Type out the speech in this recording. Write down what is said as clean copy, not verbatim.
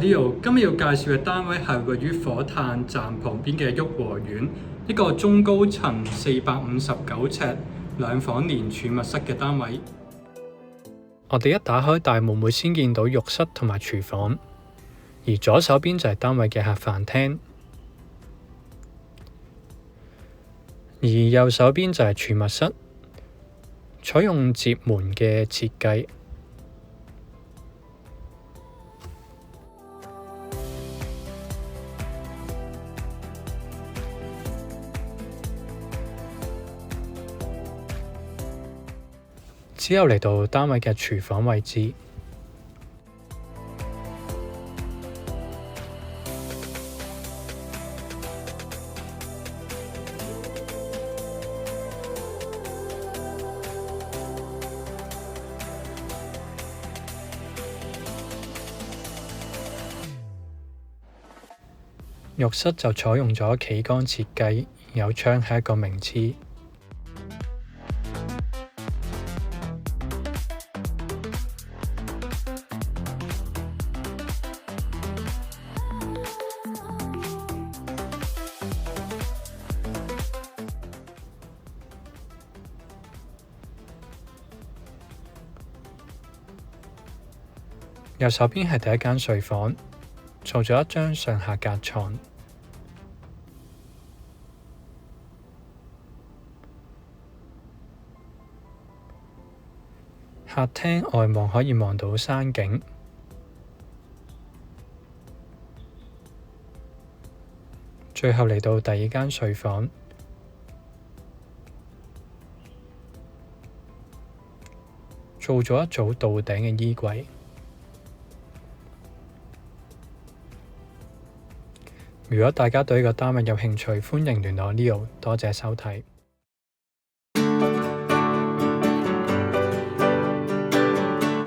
Leo，今日要介紹嘅單位係位於火炭站旁邊嘅旭和苑，一個中高層459尺兩房連儲物室嘅單位。我哋一打開大門會先見到浴室同埋廚房，而左手邊就係單位嘅客飯廳，而右手邊就係儲物室，採用摺門嘅設計。之後嚟到單位嘅廚房位置，浴室就採用咗企缸設計，有窗係一個名次。右手邊係第一間睡房，做咗一張上下格床。客廳外望可以望到山景。最後嚟到第二間睡房，做咗一組到頂嘅衣櫃。如果大家對呢個單位有興趣，歡迎聯絡 Leo，多謝收睇。